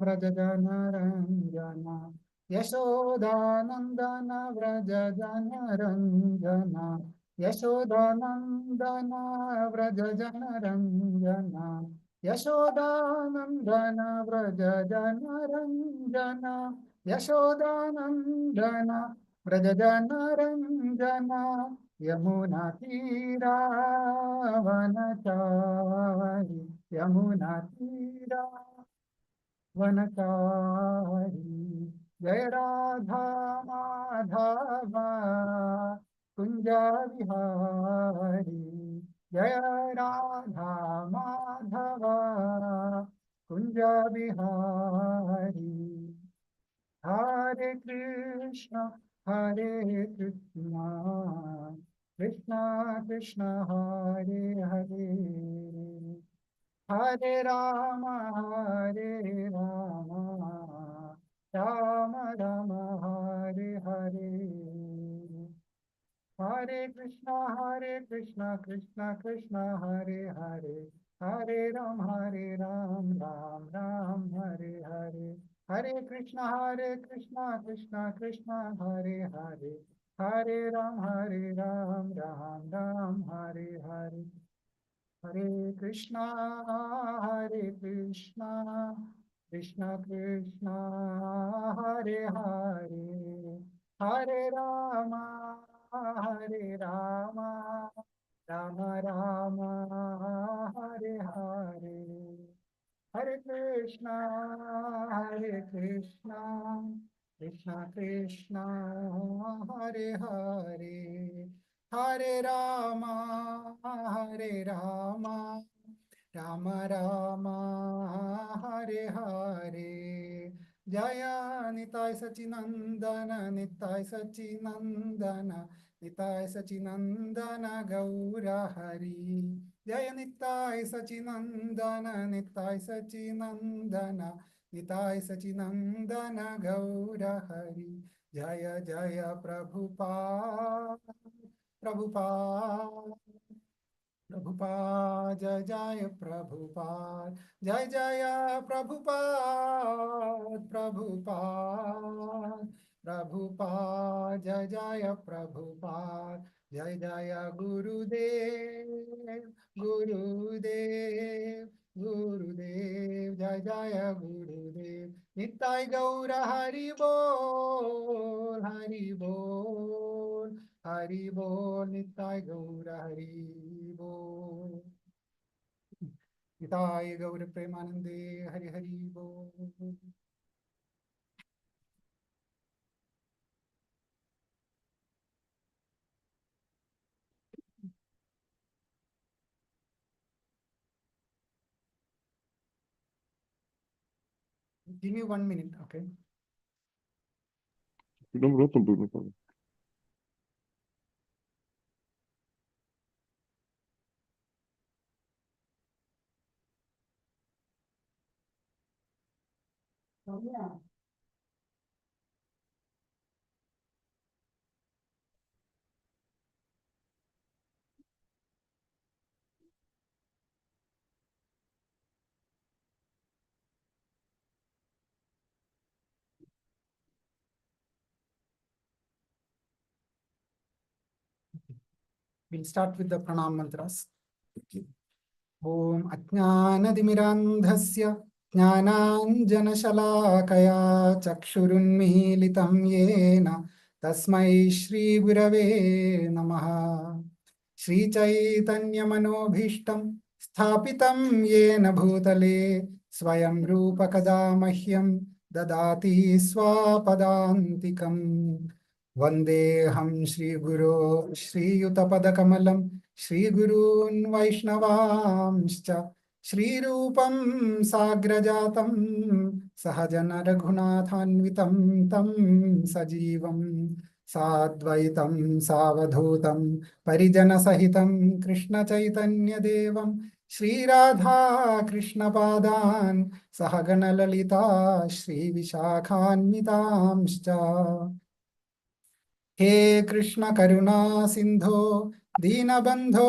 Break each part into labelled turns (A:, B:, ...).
A: व्रज जन रंजन यशोदानंदन व्रज जन रंजन यशोदानंदन व्रज जन रंजन यशोदानंदन व्रज जन रंजन यशोदानंदन व्रज जन रंजन यमुना तीरा वनचारी यमुना तीरा वनचारी जय राधा माधव कुंज विहारी जय राधा माधव कुंज विहारी हरे कृष्ण कृष्ण कृष्ण हरे हरे हरे राम राम राम हरे हरे हरे कृष्ण कृष्ण कृष्ण हरे हरे हरे राम राम राम हरे हरे हरे कृष्ण कृष्ण कृष्ण हरे हरे हरे राम राम राम हरे हरे हरे कृष्णा कृष्णा कृष्णा हरे हरे हरे रामा राम राम हरे हरे हरे कृष्णा कृष्णा कृष्णा हरे हरे हरे रामा राम राम हरे हरे जय निताय सचिनंदन निताय सचिनंदन निताय सचिनंदन गौर हरि जय निताय सचिनंदन निताय सचिनंदन निताय सचिनंदन गौर हरि जय जय प्रभुपाद प्रभुपाद प्रभुपाद जय जय प्रभुपाद जय जय प्रभुपाद प्रभुपाद प्रभुपाद जय जय प्रभुपाद जय जय गुरुदेव गुरुदेव गुरुदेव जय जय गुरुदेव निताय गौर हरि बोल हरि बोल हरि बोल निताय गौर हरि बोल निताय गौर प्रेमानंदे हरि हरि बोल Give me 1 minute, okay?
B: No problem.
A: Oh, yeah. We'll start with the pranam mantras. Om Ajnanatimirandhasya Jnananjanashalakaya Chakshurunmilitam Yena Tasmai Shri Gurave Namaha Shri Chaitanya Manobhishtam Sthapitam Yena Bhutale Swayam Rupa Kadamahyam Dadati Swapadantikam Vandeham Shri Guru Shri Yutapadakamalam Shri Gurun Vaishnavamscha Shri Rupam Sagrajatam Sahajana Raghunathanvitam Tam Sajivam Sadvaitam Savadhutam Parijana Sahitam Krishna Chaitanya Devam Shri Radha Krishna Padan Sahagana Lalita Shri Vishakhanvitamscha हे कृष्ण करुणा सिंधो दीनबंधो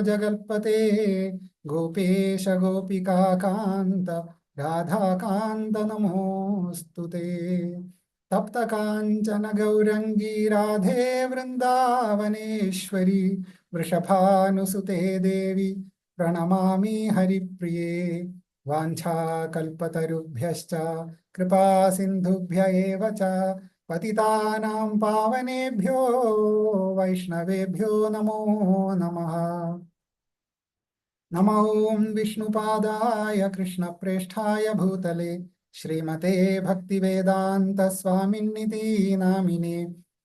A: जगत्पते गोपेश गोपिका कांत राधाकान्त नमोऽस्तु ते। तप्त काञ्चन गौरङ्गी राधे वृन्दावनेश्वरी वृषभानुसुते देवी प्रणमामि हरिप्रिये। वाञ्छाकल्पतरुभ्यश्च कृपा सिन्धुभ्य एव च पतितानां पावनेभ्यो वैष्णवेभ्यो नमो नमः। नमो विष्णुपादाय कृष्णप्रेष्ठाय भूतले श्रीमते भक्तिवेदान्त स्वामिन्निति नामिने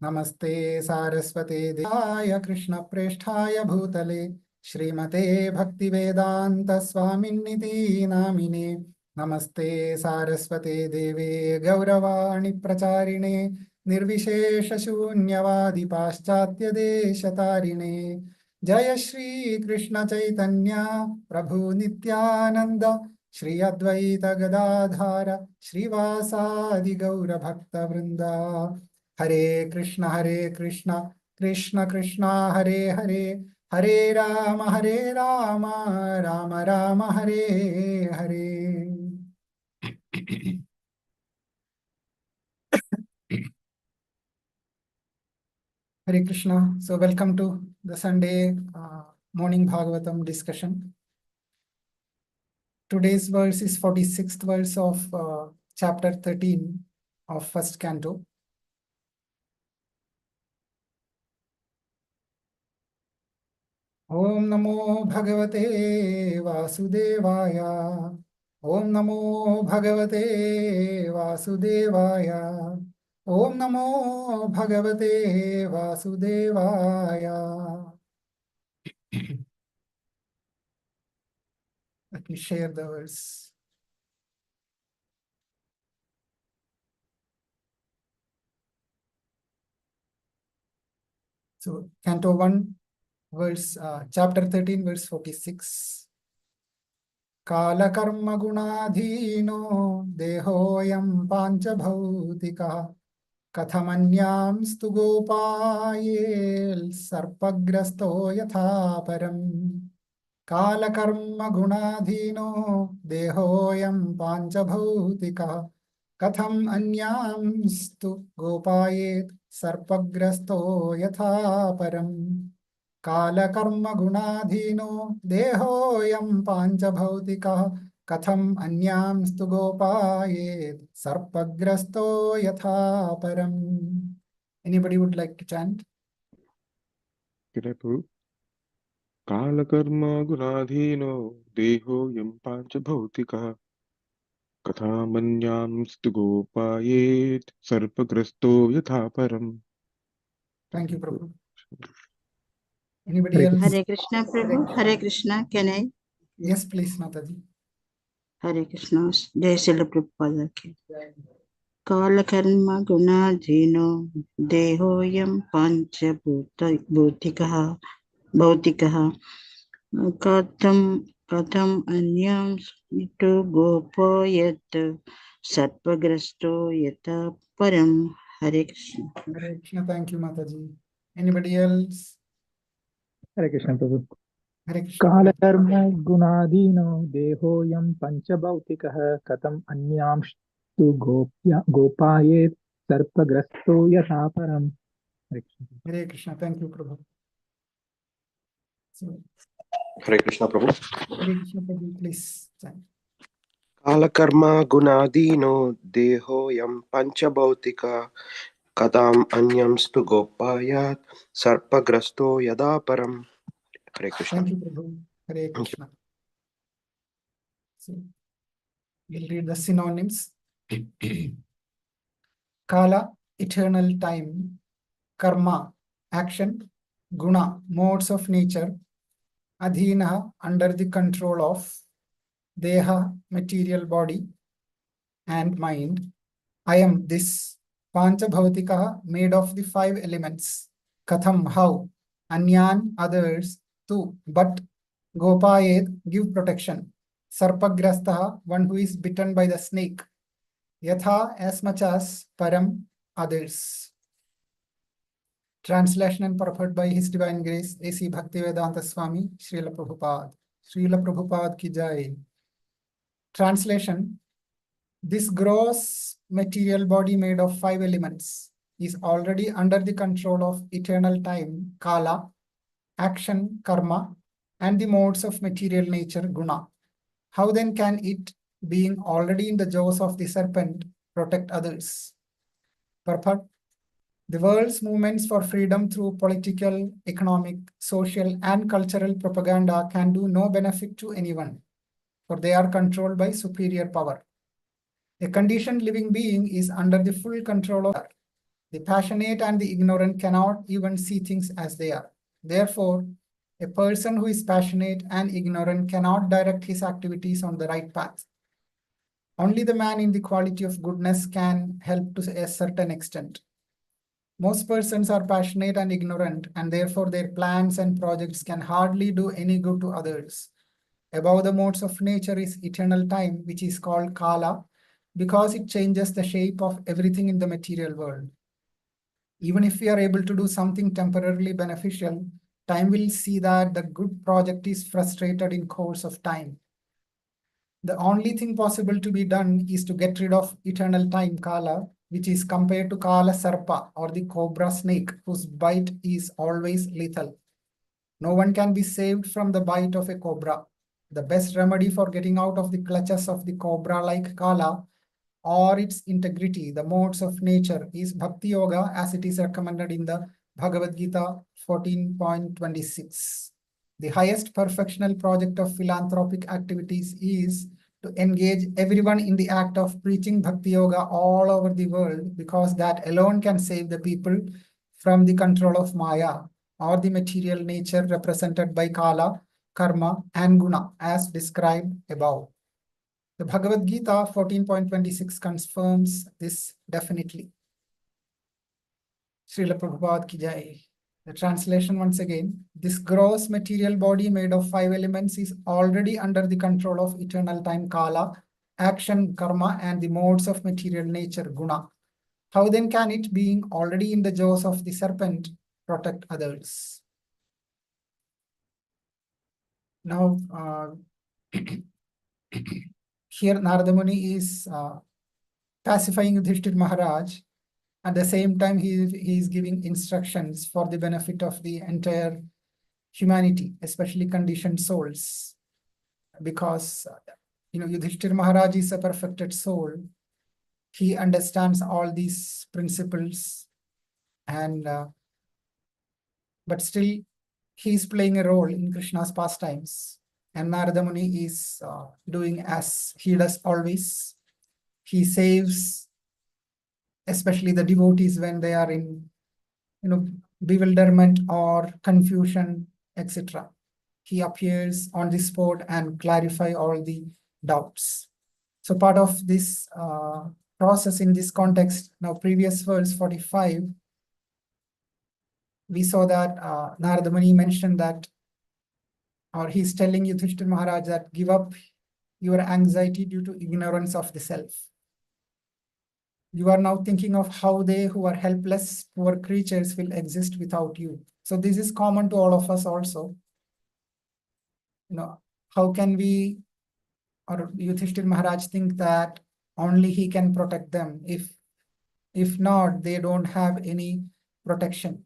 A: नमस्ते सारस्वते देवाय कृष्णप्रेष्ठाय भूतले श्रीमते भक्तिवेदान्त स्वामिन्निति नामिने नमस्ते सारस्वते देवे गौरवाणि प्रचारिणे निर्विशेषशून्यवादि पाश्चात्यदेशतारिणे जय श्री कृष्ण चैतन्य प्रभु नित्यानंद श्री अद्वैत गदाधार श्रीवासादि गौर भक्त वृंदा। हरे Krishna Krishna Krishna Hare Hare Hare Ram Ram Ram Hare Hare. Hare Krishna. So welcome to the Sunday morning Bhagavatam discussion. Today's verse is 46th verse of chapter 13 of first canto. Om Namo Bhagavate Vasudevaya. Om Namo Bhagavate Vasudevaya. Om Namo Bhagavate Vasudevaya. Let me share the verse. So, Canto 1, chapter 13, verse 46. Kala karma gunadhino dehoyam panchabhautika kathamanyam stu gopayel sarpagrasto yatha param. Kala karma gunadhino dehoyam panchabhautika katham anyam stu gopayet sarpagrasto yatha param. कालकर्म गुणाधीनो देहोऽयं पाञ्चभौतिकः कथम् अन्यांस्तु गोपायेत् सर्पग्रस्तो यथा परम्. Anybody would like to chant?
B: कालकर्म गुणाधीनो देहोऽयं पाञ्चभौतिकः कथामन्यांस्तु गोपायेत् सर्पग्रस्तो यथा परम्.
A: Thank you, Prabhu. Anybody else?
C: Hare Krishna, Prabhu. Hare Krishna. Can I?
A: Yes, please, Mataji.
C: Hare Krishna. Jai Srila Prabhupada ki. Kala karma gunadhino dehoyam pancha bhutikaha bhautikaha katham anyam itu gopayat sarpagrasto yata param. Hare Krishna.
A: Hare Krishna. Thank you, Mataji. Anybody else?
D: Hare Krishna Prabhu.
A: Hare Krishna.
D: Kalakarma gunadino dehoyam panchabhautikah katam anyamstu gopayet sarpagrasto yathaparam. Hare Krishna.
A: Hare Krishna. Thank you, Prabhu. So,
E: Hare Krishna Prabhu.
A: Hare Krishna, Prabhu, please chant.
E: Kalakarma gunadino dehoyam panchabhautika kadam anyamstu gopayat sarpagrasto yada param. Hare Krishna.
A: Thank you, Prabhu. Hare Krishna. So, we'll read the synonyms. Kala, eternal time. Karma, action. Guna, modes of nature. Adhina, under the control of. Deha, material body and mind. I am this. Panchabhautika, made of the 5 elements. Katham, how. Anyan, others. Tu, but. Gopayed, give protection. Sarpagrastaha, one who is bitten by the snake. Yatha, as much as. Param, others. Translation and purport by His Divine Grace, A.C. Bhaktivedanta Swami, Srila Prabhupada. Srila Prabhupada ki jai. Translation: this gross material body made of 5 elements is already under the control of eternal time, kala, action, karma, and the modes of material nature, guna. How then can it, being already in the jaws of the serpent, protect others? Purport: the world's movements for freedom through political, economic, social, and cultural propaganda can do no benefit to anyone, for they are controlled by superior power. A conditioned living being is under the full control of the passionate and the ignorant cannot even see things as they are. Therefore, a person who is passionate and ignorant cannot direct his activities on the right path. Only the man in the quality of goodness can help to a certain extent. Most persons are passionate and ignorant, and therefore their plans and projects can hardly do any good to others. Above the modes of nature is eternal time, which is called kala, because it changes the shape of everything in the material world. Even if we are able to do something temporarily beneficial, time will see that the good project is frustrated in course of time. The only thing possible to be done is to get rid of eternal time, kala, which is compared to kala sarpa, or the cobra snake, whose bite is always lethal. No one can be saved from the bite of a cobra. The best remedy for getting out of the clutches of the cobra-like kala or its integrity, the modes of nature, is Bhakti Yoga as it is recommended in the Bhagavad Gita 14.26. The highest perfectional project of philanthropic activities is to engage everyone in the act of preaching Bhakti Yoga all over the world, because that alone can save the people from the control of Maya, or the material nature represented by Kala, Karma, and Guna, as described above. The Bhagavad Gita 14.26 confirms this definitely. Srila Prabhupada ki jai. The translation once again: this gross material body made of 5 elements is already under the control of eternal time, Kala, action, karma, and the modes of material nature, guna. How then can it, being already in the jaws of the serpent, protect others? Now, here Narada Muni is pacifying Yudhishthir Maharaj. At the same time, he is giving instructions for the benefit of the entire humanity, especially conditioned souls. Because, Yudhishthir Maharaj is a perfected soul. He understands all these principles, and but still he is playing a role in Krishna's pastimes. And Narada Muni is doing as he does always. He saves especially the devotees when they are in bewilderment or confusion, etc. He appears on the spot and clarify all the doubts. So part of this process in this context, now previous verse 45, we saw that Narada Muni mentioned that, or he's telling Yudhishthira Maharaj that give up your anxiety due to ignorance of the self. You are now thinking of how they who are helpless, poor creatures will exist without you. So this is common to all of us also. How can we, or Yudhishthira Maharaj, think that only he can protect them? If not, they don't have any protection.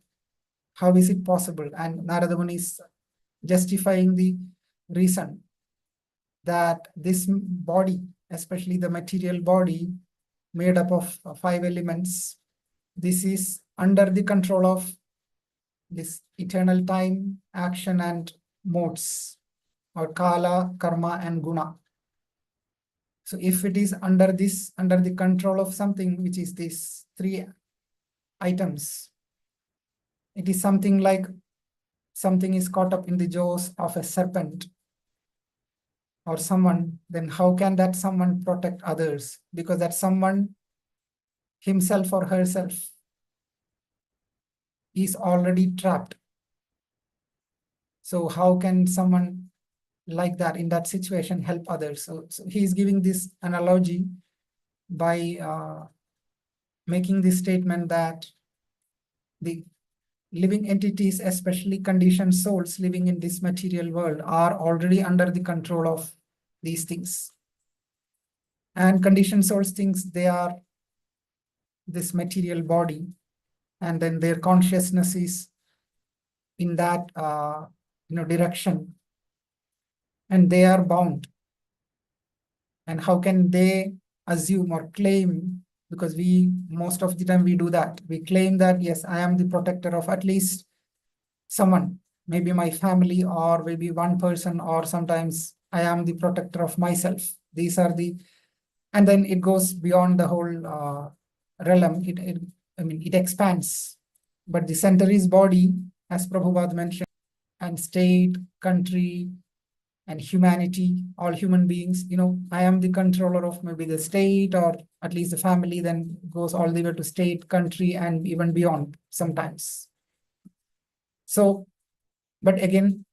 A: How is it possible? And Narada Muni is justifying the reason that this body, especially the material body, made up of 5 elements, this is under the control of this eternal time, action, and modes, or kala, karma, and guna. So if it is under the control of something, which is these 3 items, it is something like something is caught up in the jaws of a serpent or someone, then how can that someone protect others? Because that someone, himself or herself, is already trapped. So how can someone like that in that situation help others? So he is giving this analogy by making this statement that the living entities, especially conditioned souls living in this material world, are already under the control of these things. And conditioned souls thinks they are this material body, and then their consciousness is in that direction, and they are bound. And how can they assume or claim, because we most of the time we do that, we claim that yes, I am the protector of at least someone, maybe my family, or maybe one person, or sometimes I am the protector of myself. These are the, and then it goes beyond the whole realm. It expands, but the center is body, as Prabhupada mentioned, and state, country, and humanity, all human beings. I am the controller of maybe the state, or at least the family, then goes all the way to state, country, and even beyond sometimes. So, but again,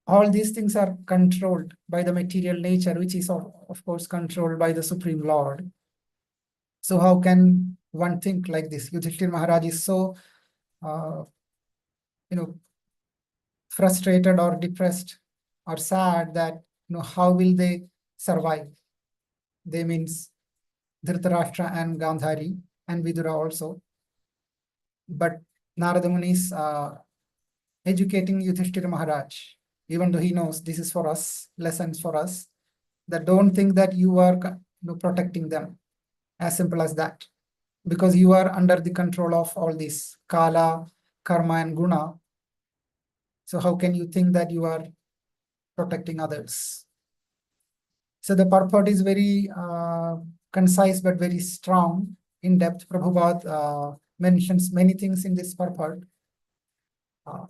A: all these things are controlled by the material nature, which is of course controlled by the Supreme Lord. So how can one think like this? Yudhishthira Maharaj is so, frustrated or depressed or sad that, how will they survive? They means Dhritarashtra and Gandhari and Vidura also. But Narada Muni is educating Yudhishthira Maharaj, even though he knows this is for us, lessons for us, that don't think that you are protecting them. As simple as that. Because you are under the control of all this Kala, Karma, and Guna. So how can you think that you are protecting others? So the purport is very concise but very strong, in depth. Prabhupada mentions many things in this purport.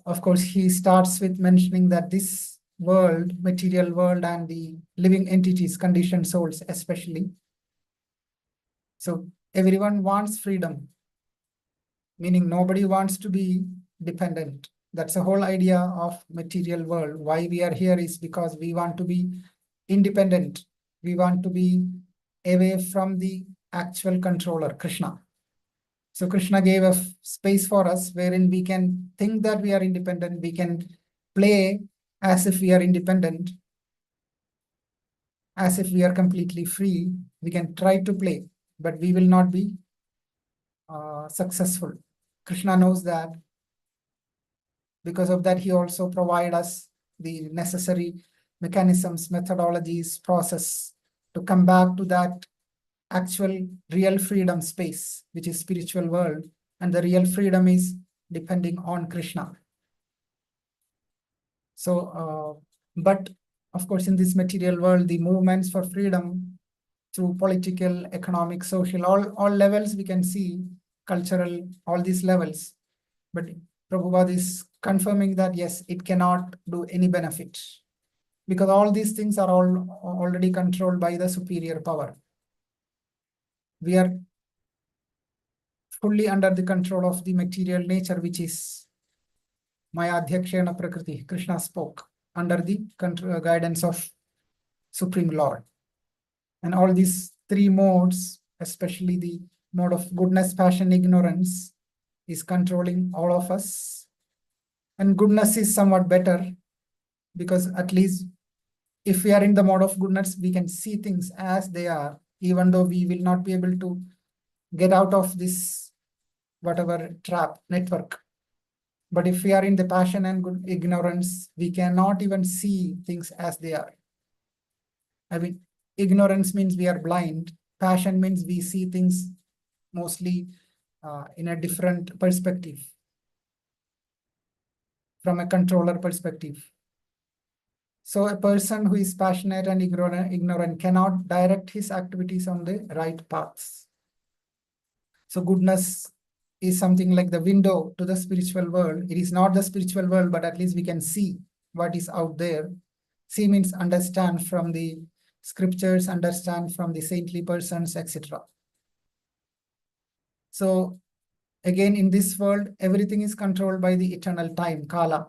A: Of course, he starts with mentioning that this world, material world, and the living entities, conditioned souls especially. So everyone wants freedom, meaning nobody wants to be dependent. That's the whole idea of material world. Why we are here is because we want to be independent. We want to be away from the actual controller, Krishna. So Krishna gave a space for us wherein we can think that we are independent. We can play as if we are independent, as if we are completely free. We can try to play, but we will not be successful. Krishna knows that. Because of that, he also provides us the necessary mechanisms, methodologies, process to come back to that actual real freedom space, which is spiritual world. And the real freedom is depending on Krishna. So, but of course, in this material world, the movements for freedom through political, economic, social, all levels we can see, cultural, all these levels. But Prabhupada is confirming that yes, it cannot do any benefit, because all these things are all already controlled by the superior power. We are fully under the control of the material nature, which is Maya Adhyakshena Prakriti. Krishna spoke under the guidance of Supreme Lord. And all these three modes, especially the mode of goodness, passion, ignorance, is controlling all of us. And goodness is somewhat better, because at least if we are in the mode of goodness, we can see things as they are, even though we will not be able to get out of this whatever trap network. But if we are in the passion and good ignorance, we cannot even see things as they are. Ignorance means we are blind. Passion means we see things mostly in a different perspective, from a controller perspective. So a person who is passionate and ignorant cannot direct his activities on the right paths. So goodness is something like the window to the spiritual world. It is not the spiritual world, but at least we can see what is out there. See means understand from the scriptures, understand from the saintly persons, etc. So again, in this world, everything is controlled by the eternal time, Kala.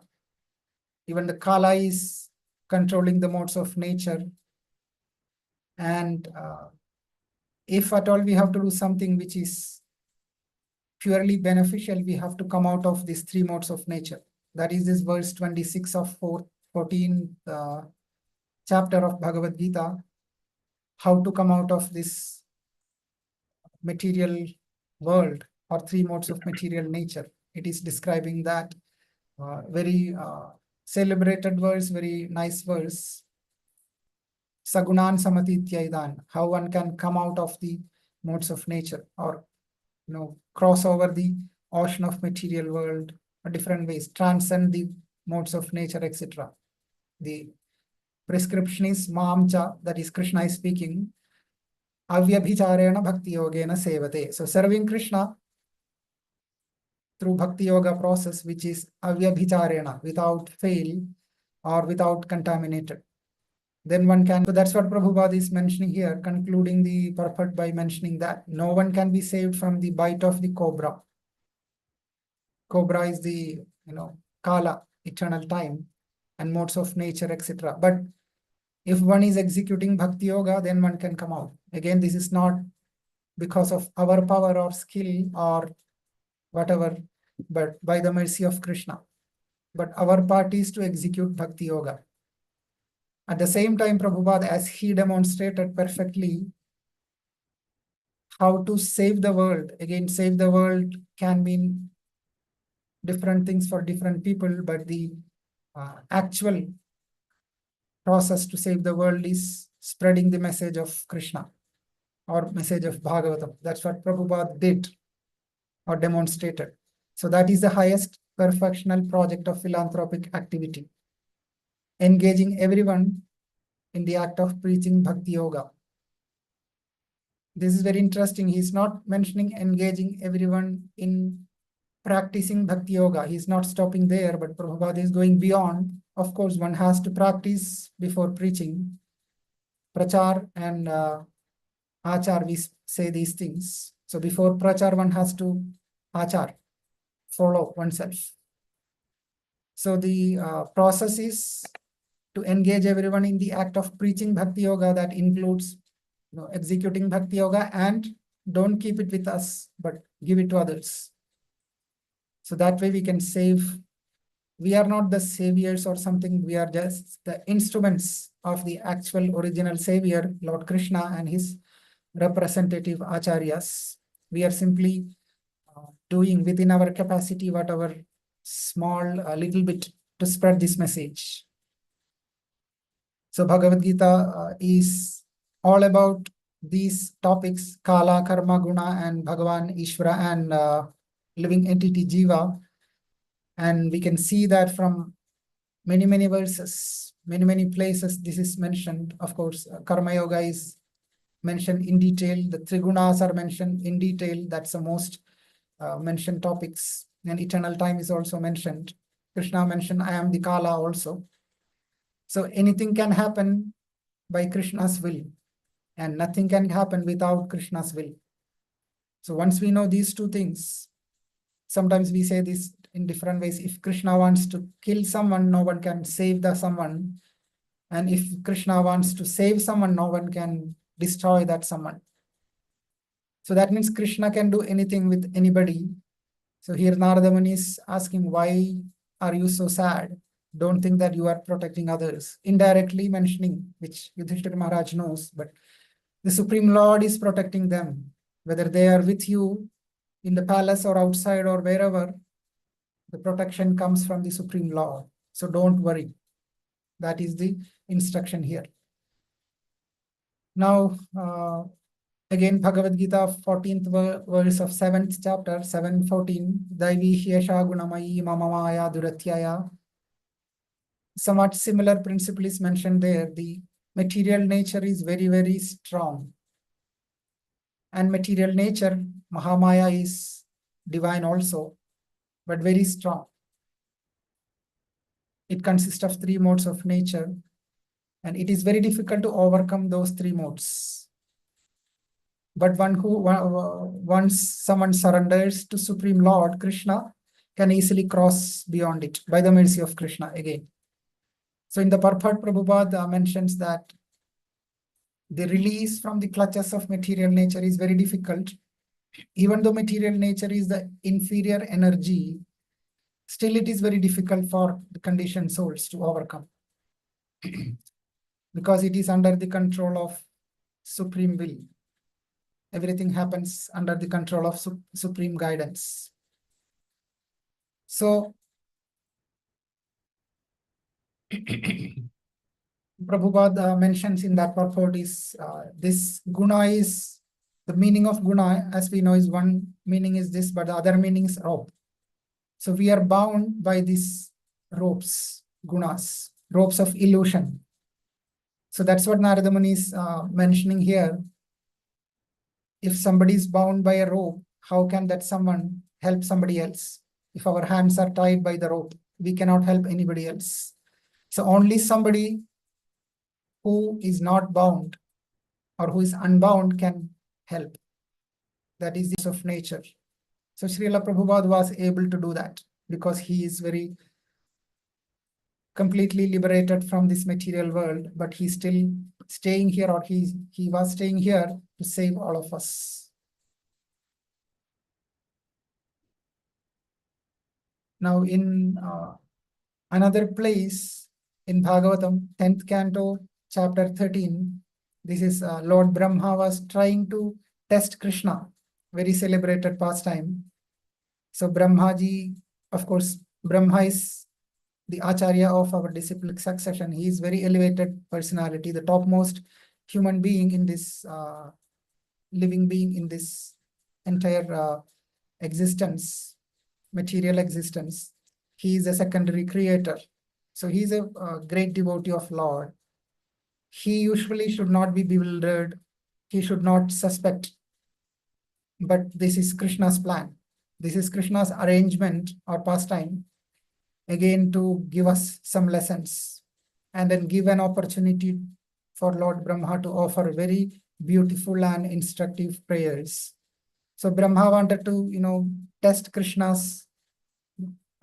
A: Even the Kala is controlling the modes of nature. And if at all we have to do something which is purely beneficial, we have to come out of these three modes of nature. That is this verse 26 of 14th chapter of Bhagavad Gita. How to come out of this material world or three modes of material nature. It is describing that very celebrated verse, very nice verse. Sagunan samatityaidan, how one can come out of the modes of nature, or cross over the ocean of material world different ways, transcend the modes of nature, etc. The prescription is mamcha, that is Krishna is speaking. Avyabhicharena bhakti yogena sevate. So serving Krishna through bhakti yoga process, which is avyabhicharena, without fail or without contaminated. Then one can, so that's what Prabhupada is mentioning here, concluding the purport by mentioning that no one can be saved from the bite of the cobra. Cobra is the, kala, eternal time, and modes of nature, etc. But if one is executing bhakti yoga, then one can come out. Again, this is not because of our power or skill or whatever, but by the mercy of Krishna. But our part is to execute bhakti yoga. At the same time, Prabhupada, as he demonstrated perfectly how to save the world. Again, save the world can mean different things for different people, but the actual process to save the world is spreading the message of Krishna or message of Bhagavatam. That's what Prabhupada did or demonstrated. So that is the highest perfectional project of philanthropic activity, engaging everyone in the act of preaching bhakti yoga. This is very interesting. He's not mentioning engaging everyone in practicing bhakti yoga. He's not stopping there, but Prabhupada is going beyond. Of course, one has to practice before preaching. Prachar and achar, we say these things. So before prachar, one has to achar, follow oneself. So the process is to engage everyone in the act of preaching bhakti yoga. That includes executing bhakti yoga, and don't keep it with us, but give it to others. So that way we can save. We are not the saviors or something. We are just the instruments of the actual original savior, Lord Krishna, and his representative acharyas. We are simply doing within our capacity whatever small little bit to spread this message. So Bhagavad Gita is all about these topics: Kala, Karma, Guna, and Bhagavan, Ishvara, and living entity Jiva. And we can see that from many verses, many places this is mentioned. Of course, Karma Yoga is mentioned in detail. The Trigunas are mentioned in detail. That's the most mentioned topics. And eternal time is also mentioned. Krishna mentioned, I am the Kala also. So anything can happen by Krishna's will, and nothing can happen without Krishna's will. So once we know these two things, sometimes we say this in different ways. If Krishna wants to kill someone, no one can save the someone. And if Krishna wants to save someone, no one can destroy that someone. So that means Krishna can do anything with anybody. So here Narada Muni is asking, why are you so sad? Don't think that you are protecting others. Indirectly mentioning, which Yudhishthira Maharaj knows, but the Supreme Lord is protecting them. Whether they are with you in the palace or outside or wherever, the protection comes from the Supreme Lord. So don't worry. That is the instruction here. Now, again, Bhagavad Gita, 14th verse of 7th chapter, 7:14. Daivi hyesha gunamayi mama maya duratyaya. Somewhat similar principle is mentioned there. The material nature is very strong. And material nature, Mahamaya, is divine also, but very strong. It consists of three modes of nature, and it is very difficult to overcome those three modes. But once someone surrenders to Supreme Lord Krishna, can easily cross beyond it by the mercy of Krishna again. So in the purport, Prabhupada mentions that the release from the clutches of material nature is very difficult. Even though material nature is the inferior energy, still it is very difficult for the conditioned souls to overcome. Because it is under the control of Supreme Will. everything happens under the control of supreme guidance. So Prabhupada mentions in that purport is this guna is the meaning of guna, as we know, is one meaning is this, but the other meaning is rope. So we are bound by these ropes, gunas, ropes of illusion. So that's what Narada Muni is mentioning here. If somebody is bound by a rope, how can that someone help somebody else? If our hands are tied by the rope, we cannot help anybody else. So only somebody who is not bound or who is unbound can help. That is the use of nature. So Srila Prabhupada was able to do that because he is very completely liberated from this material world, but he's still staying here, or he was staying here to save all of us. Now in another place in Bhagavatam, 10th canto, chapter 13, this is Lord Brahma was trying to test Krishna, very celebrated pastime. So Brahmaji, of course, Brahma is the Acharya of our disciplic succession. He is very elevated personality, the topmost human being in this living being in this entire existence, material existence. He is a secondary creator. So he is a great devotee of Lord. He usually should not be bewildered. He should not suspect. But this is Krishna's plan. This is Krishna's arrangement or pastime, again to give us some lessons and then give an opportunity for Lord Brahma to offer very beautiful and instructive prayers. So Brahma wanted to, test Krishna's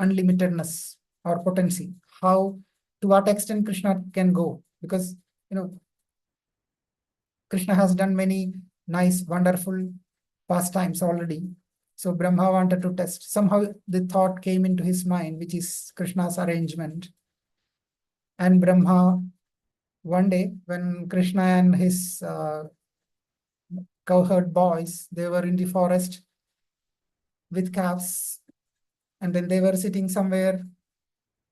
A: unlimitedness or potency, to what extent Krishna can go, because, Krishna has done many nice, wonderful pastimes already. So Brahma wanted to test. Somehow the thought came into his mind, which is Krishna's arrangement. And Brahma, one day, when Krishna and his cowherd boys, they were in the forest with calves, and then they were sitting somewhere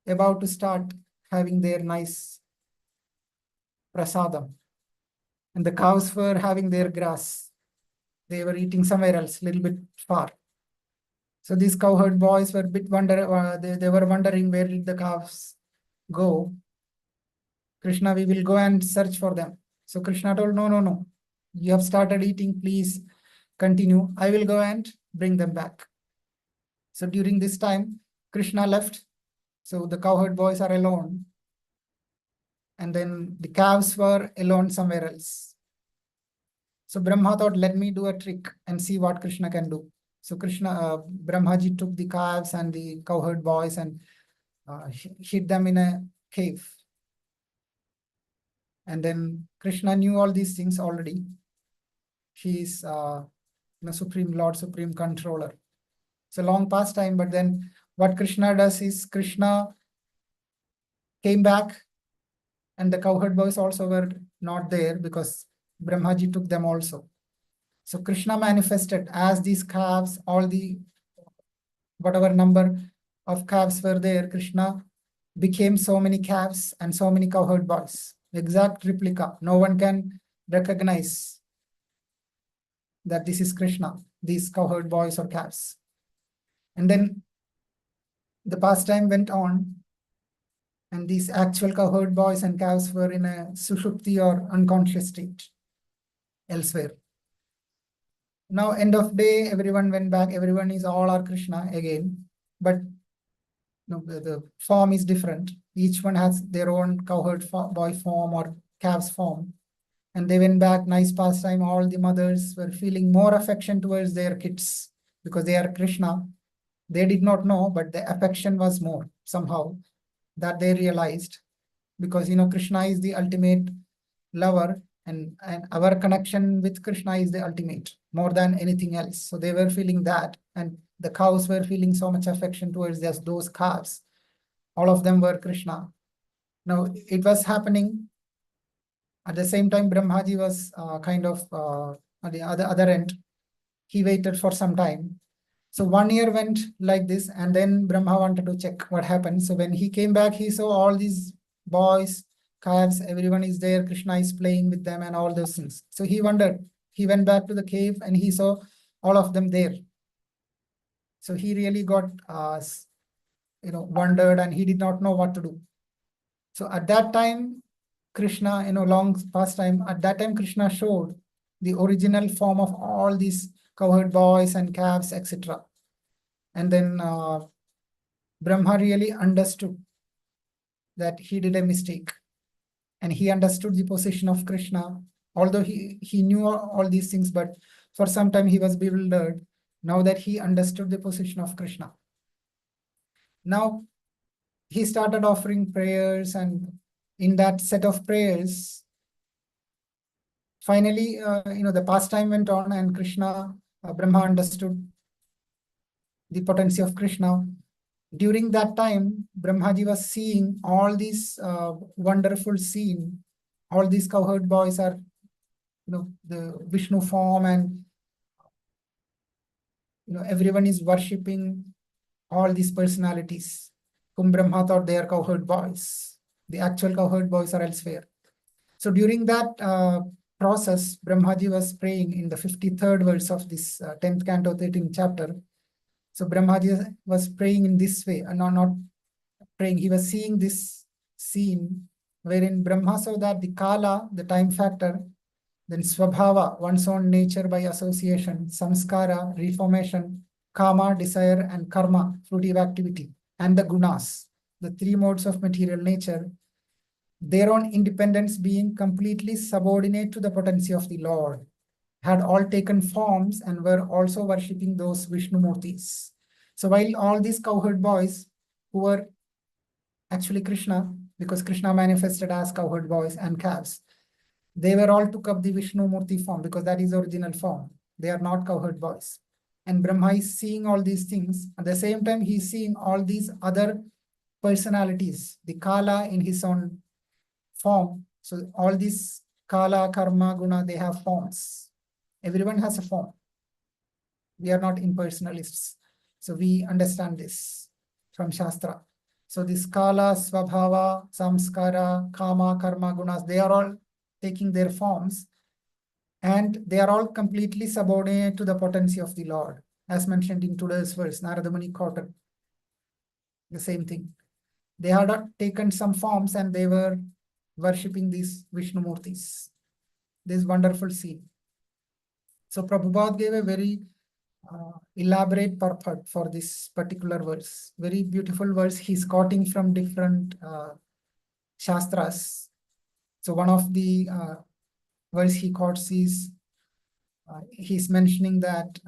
A: about to start having their nice prasadam. And the cows were having their grass. They were eating somewhere else, a little bit far. So these cowherd boys were a bit they were wondering, where did the calves go? Krishna, we will go and search for them. So Krishna told, no. You have started eating, please continue. I will go and bring them back. So during this time, Krishna left. So the cowherd boys are alone. And then the calves were alone somewhere else. So Brahma thought, let me do a trick and see what Krishna can do. So Brahmaji took the calves and the cowherd boys and hid them in a cave. And then Krishna knew all these things already. He is Supreme Lord, Supreme Controller. It's a long past time, but then what Krishna does is Krishna came back, and the cowherd boys also were not there because Brahmaji took them also. So Krishna manifested as these calves, whatever number of calves were there, Krishna became so many calves and so many cowherd boys. Exact replica. No one can recognize that this is Krishna, these cowherd boys or calves. And then the pastime went on, and these actual cowherd boys and calves were in a sushupti or unconscious state elsewhere. Now, end of day, everyone went back. Everyone is all are Krishna again, but the form is different. Each one has their own cowherd boy form or calves form. And they went back, nice pastime. All the mothers were feeling more affection towards their kids because they are Krishna. They did not know, but the affection was more somehow that they realized, because Krishna is the ultimate lover, and our connection with Krishna is the ultimate, more than anything else. So they were feeling that, and the cows were feeling so much affection towards those calves. All of them were Krishna. Now it was happening at the same time. Brahmaji was at the other end. He waited for some time. So 1 year went like this, and then Brahma wanted to check what happened. So when he came back, he saw all these boys, calves, everyone is there. Krishna is playing with them and all those things. So he wondered. He went back to the cave and he saw all of them there. So he really got, wondered, and he did not know what to do. So at that time, Krishna, long past time, at that time, Krishna showed the original form of all these cowherd boys and calves, etc. And then Brahma really understood that he did a mistake. And he understood the position of Krishna. Although he knew all these things, but for some time he was bewildered. Now that he understood the position of Krishna. Now he started offering prayers, and in that set of prayers, finally, the pastime went on, and Brahma understood the potency of Krishna. During that time, Brahmaji was seeing all these wonderful scene. All these cowherd boys are, the Vishnu form, and everyone is worshipping all these personalities whom Brahma thought they are cowherd boys. The actual cowherd boys are elsewhere. So during that process, Brahmaji was praying in the 53rd verse of this 10th canto, 13th chapter. So Brahmaji was praying in this way, and not praying. He was seeing this scene wherein Brahma saw that the Kala, the time factor, then Swabhava, one's own nature by association, Samskara, reformation, Kama, desire, and Karma, fruitive activity, and the Gunas, the three modes of material nature, their own independence being completely subordinate to the potency of the Lord, had all taken forms and were also worshipping those Vishnu Murtis. So while all these cowherd boys, who were actually Krishna, because Krishna manifested as cowherd boys and calves, they were all took up the Vishnu Murti form, because that is original form. They are not cowherd boys. And Brahma is seeing all these things. At the same time, he is seeing all these other personalities, the Kala in his own form. So all these Kala, Karma, Guna, they have forms. Everyone has a form. We are not impersonalists. So we understand this from Shastra. So this Kala, Swabhava, Samskara, Kama, Karma, Gunas, they are all taking their forms, and they are all completely subordinate to the potency of the Lord, as mentioned in today's verse. Narada Muni quoted the same thing. They had taken some forms and they were worshipping these Vishnu Murtis. This wonderful scene. So Prabhupada gave a very elaborate purport for this particular verse. Very beautiful verse. He's quoting from different Shastras. So one of the verse he quotes is, he's mentioning that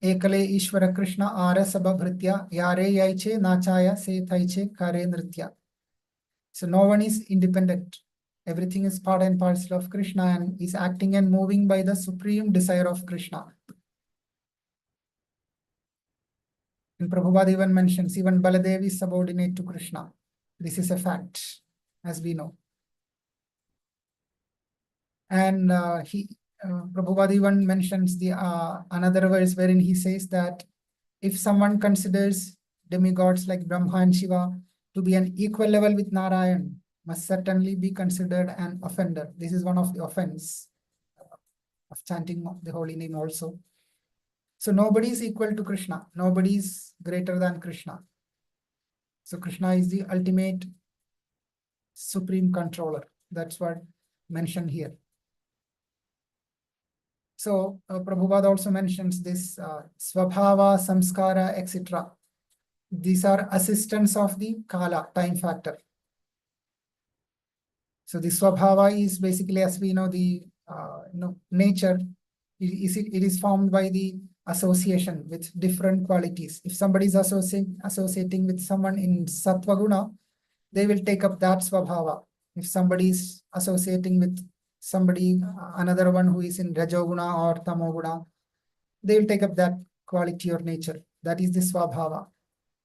A: Ekale Ishvara Krishna Ara Sabhabhritya Yare Yaiche Nachaya Se Thaiche Kare Nritya. So no one is independent. Everything is part and parcel of Krishna, and is acting and moving by the supreme desire of Krishna. And Prabhupada even mentions even Baladev is subordinate to Krishna. This is a fact, as we know. And Prabhupada even mentions the another verse wherein he says that if someone considers demigods like Brahma and Shiva to be an equal level with Narayan, must certainly be considered an offender. This is one of the offense of chanting the holy name also. So nobody is equal to Krishna. Nobody is greater than Krishna. So Krishna is the ultimate supreme controller. That's what mentioned here. So Prabhupada also mentions this Swabhava, Samskara, etc. These are assistants of the Kala, time factor. So the Swabhava is basically, as we know, the nature. It is formed by the association with different qualities. If somebody is associating with someone in Sattva Guna, they will take up that Swabhava. If somebody is associating with somebody, another one who is in Rajoguna or Tamoguna, they will take up that quality or nature. That is the Swabhava.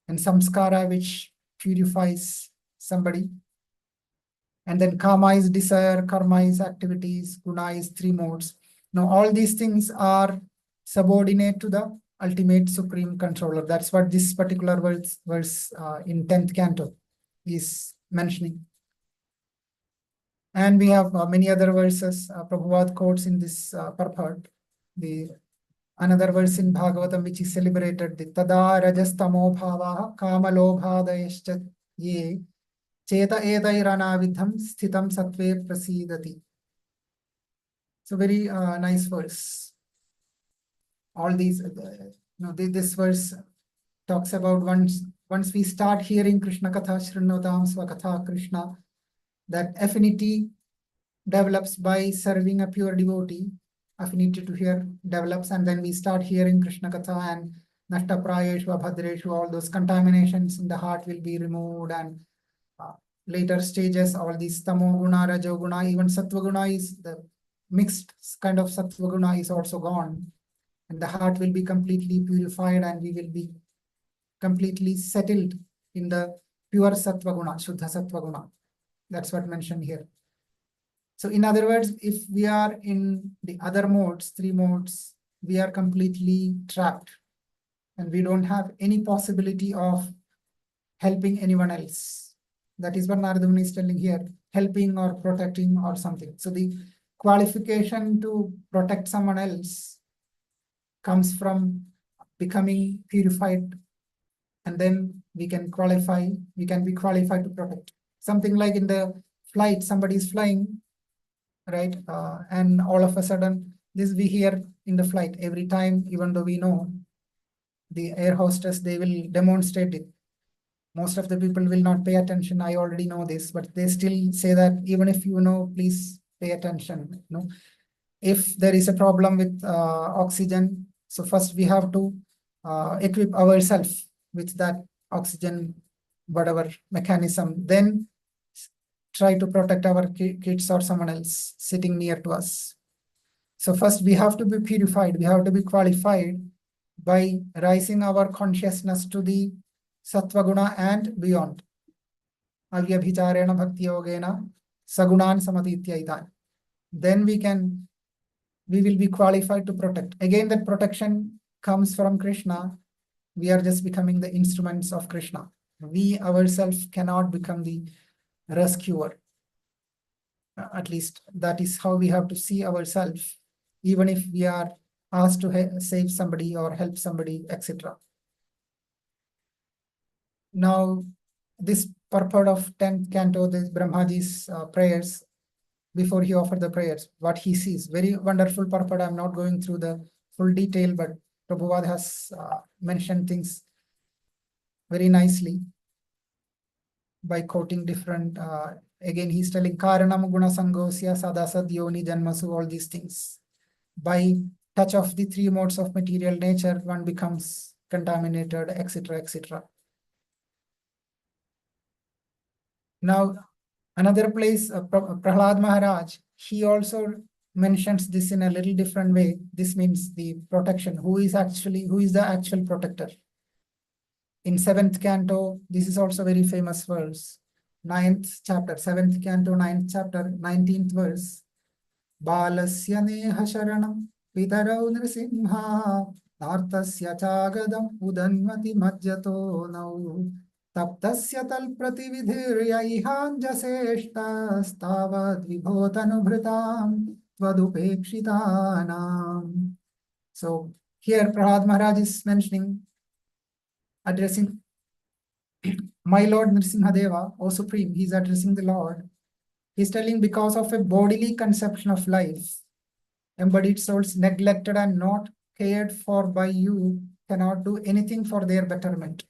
A: And Samskara, which purifies somebody. And then kama is desire, karma is activities, guna is three modes. Now all these things are subordinate to the ultimate supreme controller. That's what this particular verse in 10th canto is mentioning. And we have many other verses. Prabhupada quotes in this purport. Another verse in Bhagavatam which is celebrated, the tada rajastamo bhavaha kamalobhadayascha ye cheta edairanavitham sthitam sattve prasidati. So very nice verse. All these, this verse talks about once we start hearing Krishna Katha, Shrinotam Swakatha Krishna, that affinity develops by serving a pure devotee. Affinity to hear develops, and then we start hearing Krishna Katha, and Nashta Prayeshu, Bhadreshu, all those contaminations in the heart will be removed, and later stages, all these Tamo Guna, Rajo Guna, even Sattva Guna is the mixed kind of Sattva Guna is also gone, and the heart will be completely purified, and we will be completely settled in the pure Sattva Guna, Shuddha Sattva Guna. That's what mentioned here. So in other words, if we are in the other modes, three modes, we are completely trapped and we don't have any possibility of helping anyone else. That is what Narada Muni is telling here, helping or protecting or something. So the qualification to protect someone else comes from becoming purified, and then we can be qualified to protect. Something like in the flight, somebody is flying, right? And all of a sudden, this we hear in the flight every time, even though we know the air hostess, they will demonstrate it. Most of the people will not pay attention. I already know this, but they still say that even if you know, please pay attention. If there is a problem with oxygen, so first we have to equip ourselves with that oxygen, whatever mechanism, then try to protect our kids or someone else sitting near to us. So first we have to be purified. We have to be qualified by raising our consciousness to the Sattva Guna and beyond. Avyabhicharena bhakti yogena sagunan samaditya. Then we will be qualified to protect. Again, that protection comes from Krishna. We are just becoming the instruments of Krishna. We ourselves cannot become the rescuer. At least that is how we have to see ourselves, even if we are asked to save somebody or help somebody, etc. Now, this purport of 10th canto, this Brahmaji's prayers, before he offered the prayers, what he sees, very wonderful purport. I'm not going through the full detail, but Prabhupada has mentioned things very nicely by quoting different, again, he's telling Karanam Guna Sangosya Sadasad Yoni Janmasu, all these things. By touch of the three modes of material nature, one becomes contaminated, etc., etc. Now, another place, Prahlad Maharaj, he also mentions this in a little different way. This means the protection. Who is the actual protector? In 7th canto, this is also very famous verse. 9th chapter, 7th canto, 9th chapter, 19th verse. Balasya neha sharanam pitarau nrsimha nartasya chagadam udanmati madhyato nau taptasya talpratividhiryaihanjaseshta stavad vibhotanubhritam tvadupekshitanam. So here Prahlad Maharaj is mentioning, addressing my Lord Nrsimhadeva, O Supreme. He's addressing the Lord. He's telling, because of a bodily conception of life, embodied souls neglected and not cared for by you cannot do anything for their betterment.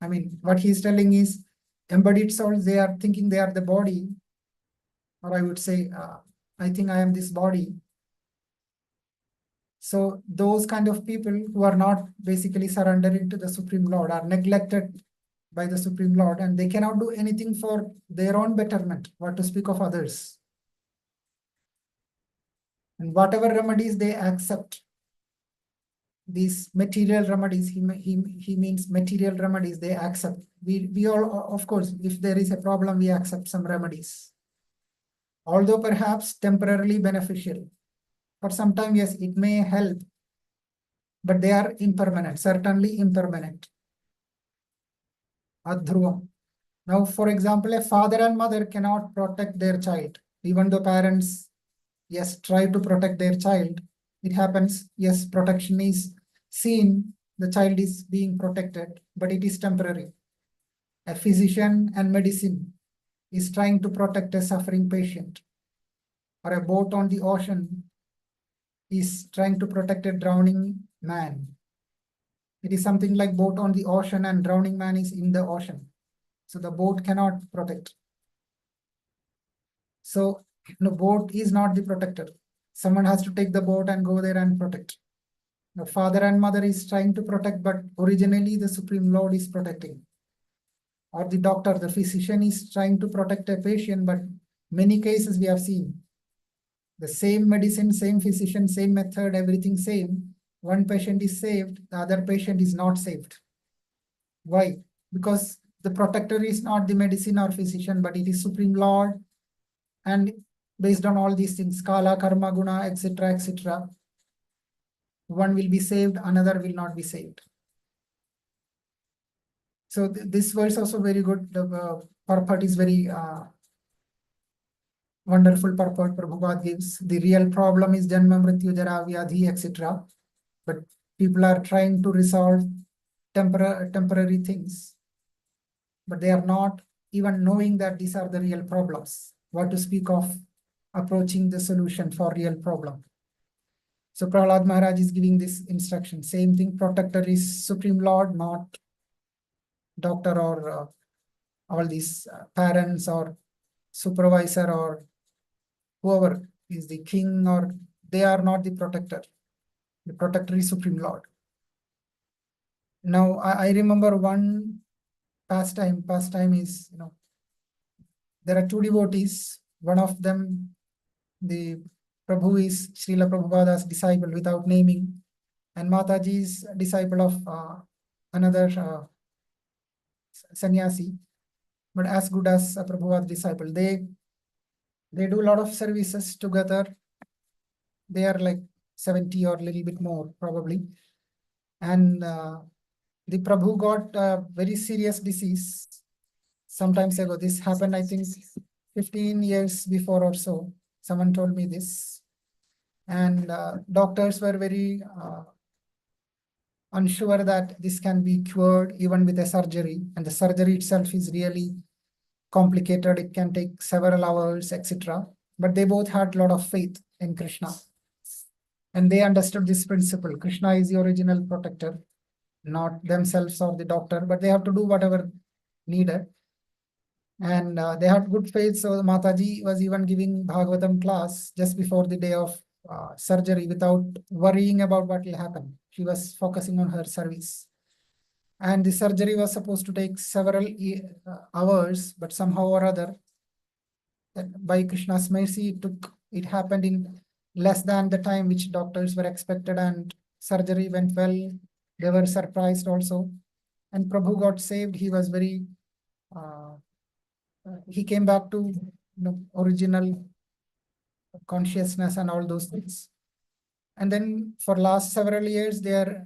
A: I mean, what he's telling is, embodied souls, they are thinking they are the body, or I would say, I think I am this body. So those kind of people who are not basically surrendering to the Supreme Lord are neglected by the Supreme Lord, and they cannot do anything for their own betterment, what to speak of others. And whatever remedies they accept, these material remedies, he means material remedies, they accept. We all, of course, if there is a problem, we accept some remedies. Although perhaps temporarily beneficial. For some time, yes, it may help, but they are impermanent, certainly impermanent. Adhruvam. Now, for example, a father and mother cannot protect their child, even though parents, yes, try to protect their child. It happens, yes, protection is seen, the child is being protected, but it is temporary. A physician and medicine is trying to protect a suffering patient, or a boat on the ocean is trying to protect a drowning man. It is something like boat on the ocean and drowning man is in the ocean. So the boat cannot protect. So the boat is not the protector. Someone has to take the boat and go there and protect. The father and mother is trying to protect, but originally the Supreme Lord is protecting. Or the doctor, the physician is trying to protect a patient, but many cases we have seen. The same medicine, same physician, same method, everything same. One patient is saved, the other patient is not saved. Why? Because the protector is not the medicine or physician, but it is Supreme Lord. And based on all these things, Kala, Karma, Guna, etc., etc., one will be saved, another will not be saved. So this verse also very good. The purport is very wonderful purport Prabhupada gives. The real problem is Janma, Mrityu, Jara, Vyadhi, etc. But people are trying to resolve temporary things. But they are not even knowing that these are the real problems. What to speak of approaching the solution for real problem. So Prahlad Maharaj is giving this instruction. Same thing, protector is Supreme Lord, not doctor or all these parents or supervisor or whoever is the king, or they are not the protector. The protector is Supreme Lord. Now I remember one pastime. Pastime is, there are two devotees. One of them, the Prabhu is Srila Prabhupada's disciple without naming, and Mataji is a disciple of another sannyasi, but as good as a Prabhupada disciple. They do a lot of services together. They are like 70 or a little bit more probably. And the Prabhu got a very serious disease some time ago. This happened, I think, 15 years before or so. Someone told me this. And doctors were very unsure that this can be cured even with a surgery. And the surgery itself is really complicated. It can take several hours, etc. But they both had a lot of faith in Krishna. And they understood this principle. Krishna is the original protector, not themselves or the doctor, but they have to do whatever needed. And they had good faith. So Mataji was even giving Bhagavatam class just before the day of surgery without worrying about what will happen. She was focusing on her service. And the surgery was supposed to take several hours, but somehow or other, by Krishna's mercy, it happened in less than the time which doctors were expected, and surgery went well. They were surprised also. And Prabhu got saved. He was very, he came back to original consciousness and all those things. And then for last several years, they are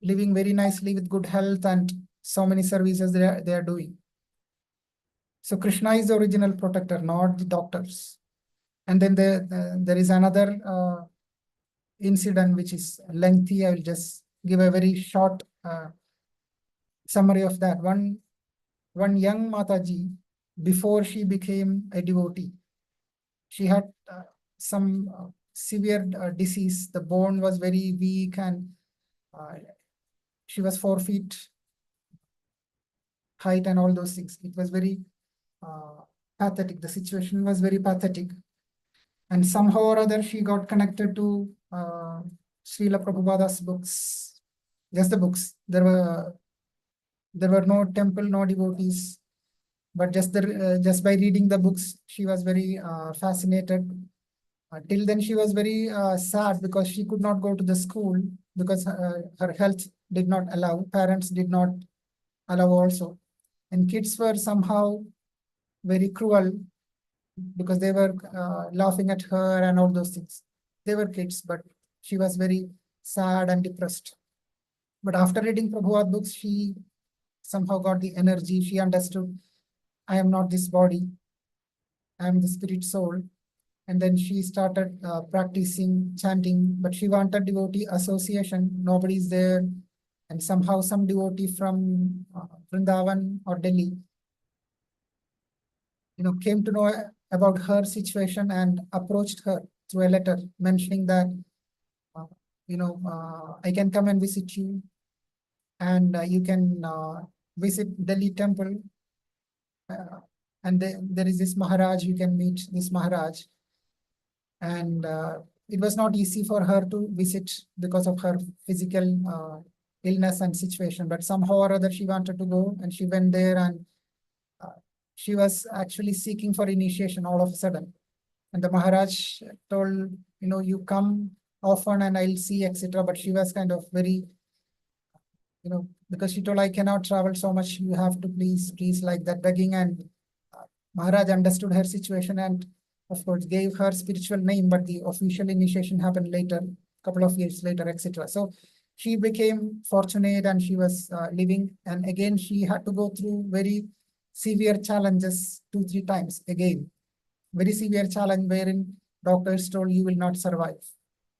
A: living very nicely with good health and so many services they are doing. So Krishna is the original protector, not the doctors. And then there is another incident which is lengthy. I will just give a very short summary of that. One young Mataji, before she became a devotee, she had some severe disease. The bone was very weak, and she was 4 feet height and all those things. It was very pathetic. The situation was very pathetic. And somehow or other, she got connected to Srila Prabhupada's books, just the books. There were no temple, no devotees, but just by reading the books, she was very fascinated. Till then, she was very sad because she could not go to the school because her health did not allow. Parents did not allow also. And kids were somehow very cruel because they were laughing at her and all those things. They were kids, but she was very sad and depressed. But after reading Prabhupada books, she somehow got the energy. She understood, I am not this body, I am the spirit soul. And then she started practicing chanting, but she wanted devotee association. Nobody's there. And somehow some devotee from Vrindavan or Delhi, came to know about her situation and approached her through a letter mentioning that, I can come and visit you, and you can visit Delhi temple. And there is this Maharaj, you can meet this Maharaj. And it was not easy for her to visit because of her physical illness and situation, but somehow or other she wanted to go, and she went there, and she was actually seeking for initiation all of a sudden. And the Maharaj told, you come often and I'll see, etc. But she was kind of very, because she told, I cannot travel so much, you have to please, like that, begging. And Maharaj understood her situation and of course gave her spiritual name, but the official initiation happened later, couple of years later, etc. So she became fortunate and she was living. And again, she had to go through very severe challenges 2-3 times again. Very severe challenge wherein doctors told you will not survive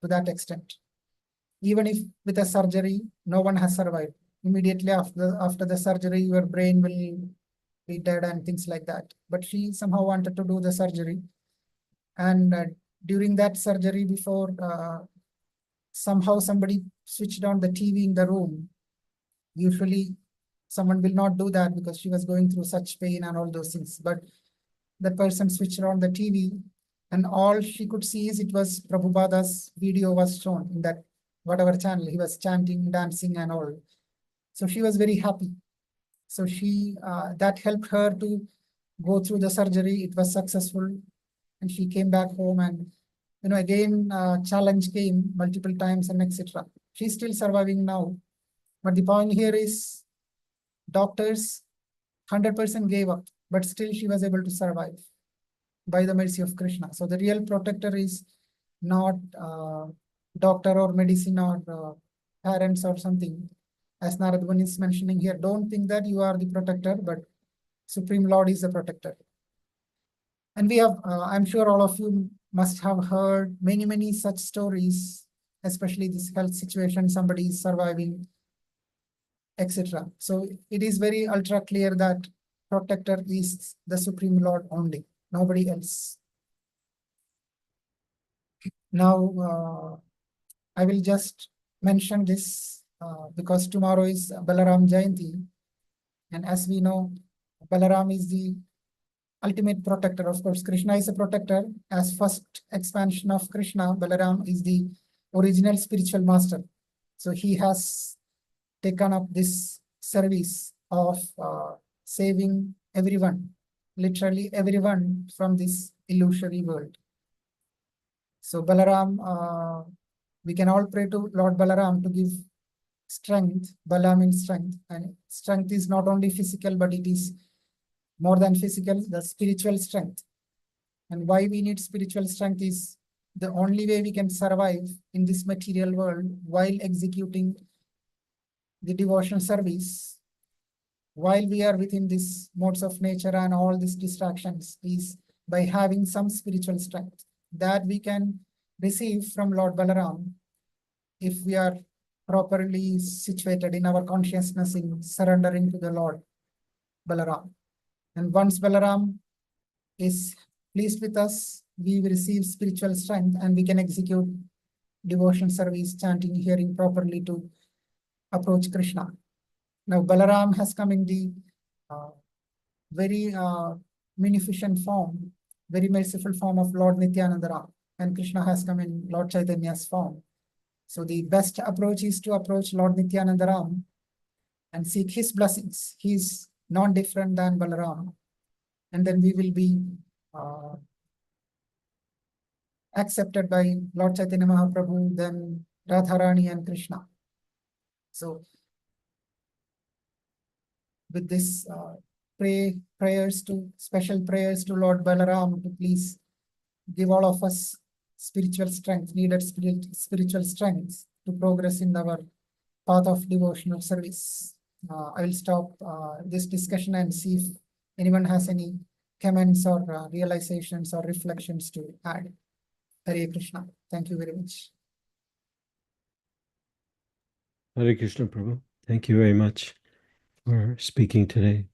A: to that extent. Even if with a surgery, no one has survived. Immediately after the surgery, your brain will be dead and things like that. But she somehow wanted to do the surgery. And during that surgery, before somehow somebody switched on the TV in the room. Usually someone will not do that because she was going through such pain and all those things. But the person switched on the TV and all she could see is it was Prabhupada's video was shown in that whatever channel. He was chanting, dancing and all. So she was very happy. So she that helped her to go through the surgery. It was successful. And she came back home and, again, challenge came multiple times and etc. She's still surviving now. But the point here is doctors 100% gave up, but still she was able to survive by the mercy of Krishna. So the real protector is not doctor or medicine or parents or something. As Narad Muni is mentioning here, don't think that you are the protector, but Supreme Lord is the protector. And we have, I'm sure all of you must have heard many such stories, especially this health situation, somebody is surviving, etc. So it is very ultra clear that protector is the Supreme Lord only, nobody else. Now, I will just mention this because tomorrow is Balaram Jayanti. And as we know, Balaram is the ultimate protector. Of course, Krishna is a protector. As first expansion of Krishna, Balaram is the original spiritual master. So he has taken up this service of saving everyone, literally everyone from this illusory world. So Balaram, we can all pray to Lord Balaram to give strength. Bala means strength, and strength is not only physical, but it is more than physical, the spiritual strength. And why we need spiritual strength is the only way we can survive in this material world while executing the devotional service, while we are within these modes of nature and all these distractions, is by having some spiritual strength that we can receive from Lord Balaram if we are properly situated in our consciousness in surrendering to the Lord Balaram. And once Balaram is pleased with us, we will receive spiritual strength and we can execute devotion service, chanting, hearing properly to approach Krishna. Now, Balaram has come in the very munificent form, very merciful form of Lord Nityananda, and Krishna has come in Lord Chaitanya's form. So the best approach is to approach Lord Nityananda and seek his blessings. He is not different than Balaram. And then we will be accepted by Lord Chaitanya Mahaprabhu, then Radharani and Krishna. So with this special prayers to Lord Balaram to please give all of us spiritual strength, needed spiritual strength to progress in our path of devotional service. I will stop this discussion and see if anyone has any comments or realizations or reflections to add. Hare Krishna. Thank you very much.
F: Hare Krishna, Prabhu. Thank you very much for speaking today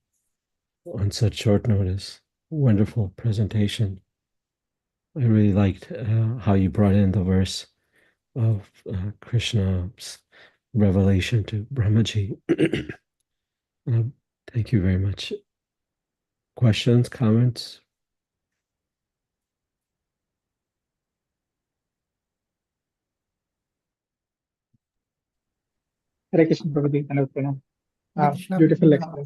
F: on such short notice. Wonderful presentation. I really liked how you brought in the verse of Krishna's revelation to Brahmaji. Thank you very much. Questions, comments?
D: Hare Krishna, Prabhuji.
A: Hare Krishna.
D: Beautiful lecture.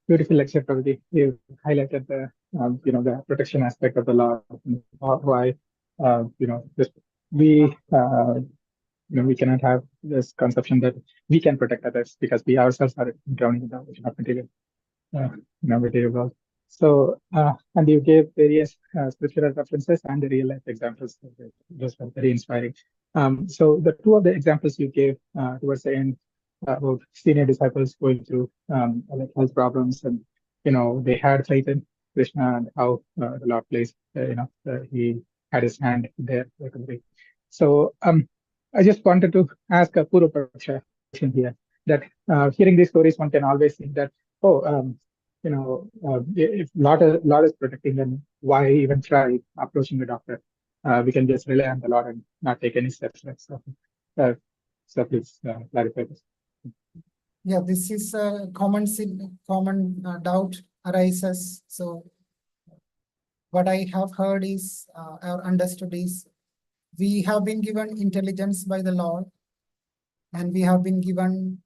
D: Beautiful lecture, Prabhuji. You highlighted the the protection aspect of the law. Why just we we cannot have this conception that we can protect others because we ourselves are drowning in the ocean of material material world. So and you gave various scriptural references and the real life examples. Those were very inspiring. So the two of the examples you gave towards the end about senior disciples going through like health problems, and they had faith in Krishna and how the Lord placed he had his hand there recovery. So I just wanted to ask a Purva Paksha question here, that hearing these stories, one can always think that, if Lord is protecting, then why even try approaching the doctor? We can just rely on the Lord and not take any steps. So please clarify this.
A: Yeah, this is a common doubt arises. So what I have heard is, or understood is, we have been given intelligence by the Lord, and we have been given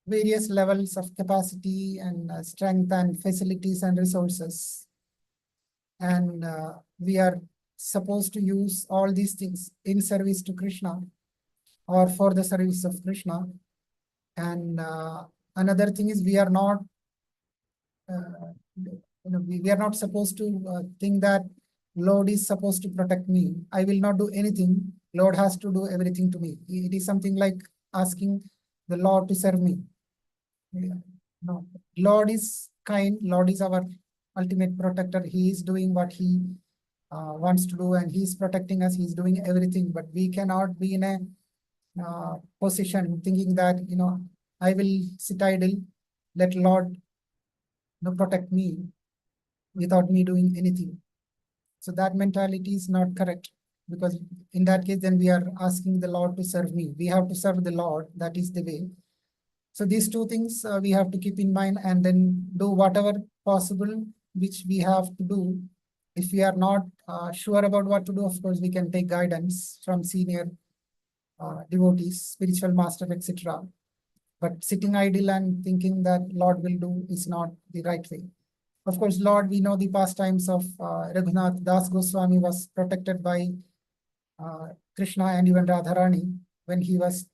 A: various levels of capacity and strength and facilities and resources. And we are supposed to use all these things in service to Krishna or for the service of Krishna. And another thing is, we are not we are not supposed to think that Lord is supposed to protect me. I will not do anything. Lord has to do everything to me. It is something like asking the Lord to serve me. No, Lord is kind. Lord is our ultimate protector. He is doing what he wants to do, and he is protecting us. He is doing everything. But we cannot be in a position thinking that I will sit idle, let Lord protect me without me doing anything. So that mentality is not correct, because in that case, then we are asking the Lord to serve me. We have to serve the Lord. That is the way. So these two things we have to keep in mind, and then do whatever possible which we have to do. If we are not sure about what to do, of course, we can take guidance from senior devotees, spiritual master, etc. But sitting idle and thinking that Lord will do is not the right way. Of course, Lord, we know the pastimes of Raghunath Das Goswami was protected by Krishna and even Radharani when he was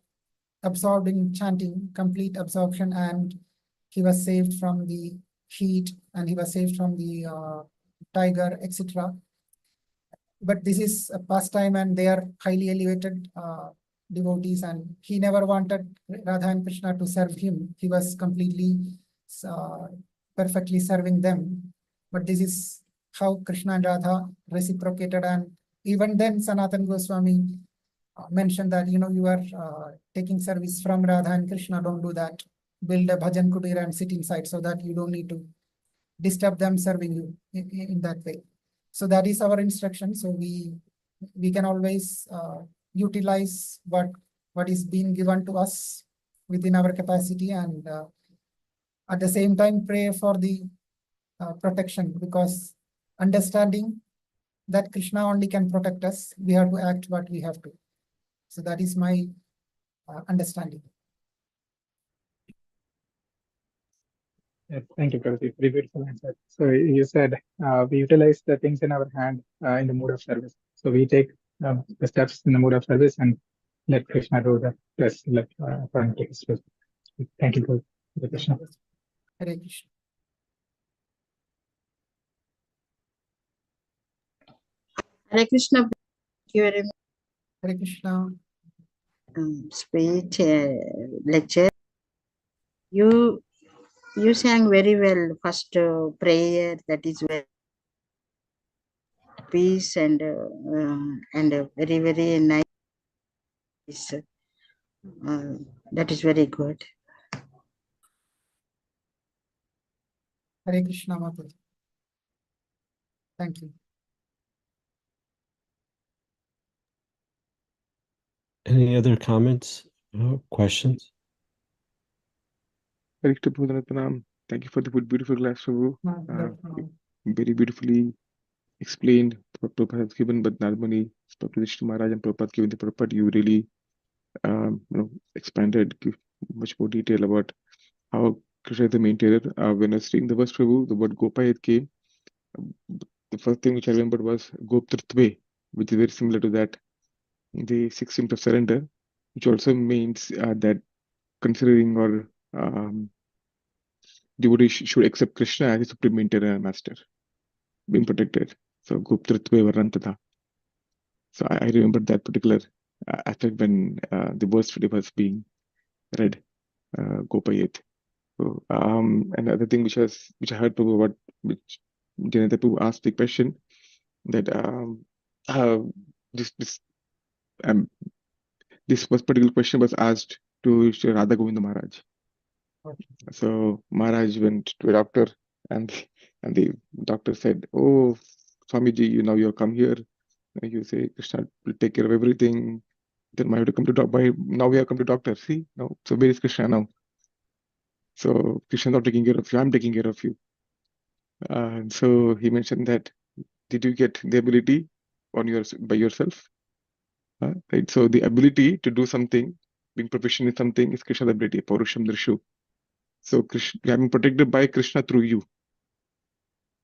A: absorbed in chanting, complete absorption, and he was saved from the heat, and he was saved from the tiger, etc. But this is a pastime, and they are highly elevated devotees, and he never wanted Radha and Krishna to serve him. He was completely perfectly serving them. But this is how Krishna and Radha reciprocated, and even then Sanatan Goswami mentioned that you are taking service from Radha and Krishna. Don't do that. Build a bhajan kutir and sit inside, so that you don't need to disturb them serving you in that way. So that is our instruction. So we can always utilize what is being given to us within our capacity, and at the same time pray for the protection, because understanding that Krishna only can protect us, we have to act what we have to. So that is my understanding.
D: Yes, thank you, Prabhuji. Very beautiful answer. So you said we utilize the things in our hand in the mood of service. So we take the steps in the mood of service and let Krishna do the rest, according to his will. Thank you, Prabhuji. Hare Krishna.
A: Hare Krishna.
C: Hare Krishna. Thank you very much.
A: Hare Krishna.
C: Speech, lecture. You sang very well. First prayer, that is very peace and very very nice. That is very good.
A: Hare Krishna, Mataji. Thank you.
F: Any other comments or questions?
B: Hare Krishna Prabhu, Pranam. Thank you for the beautiful class, Prabhu. Very beautifully explained. Prabhupada has given, but Narmani, Prabhupada Maharaj and Prabhupada given the Prabhupada, you really expanded, give much more detail about how Krishna is the maintainer. When I was reading the verse, Prabhu, the word Gopayat came. The first thing which I remembered was Goptritve, which is very similar to that, the sixth symptom of surrender, which also means that considering or devotee should accept Krishna as his supreme maintainer and master, being protected. So Goptritve Varantata. So I remember that particular aspect when the verse was being read, Gopayet. So, another thing which I heard Prabhu about, which Janata Prabhu asked the question that this particular question was asked to Shri Radha Govinda Maharaj.
A: Okay.
B: So Maharaj went to a doctor, and the doctor said, "Oh, Swamiji, you come here. You say Krishna will take care of everything. Then why have to come to doctor? Now we have come to doctor. See, now, so where is Krishna now? So Krishna is not taking care of you. I'm taking care of you." And so he mentioned that, did you get the ability by yourself? Right. So the ability to do something, being proficient in something, is Krishna's ability. Paurusham Drishu. So Krishna, I am protected by Krishna through you.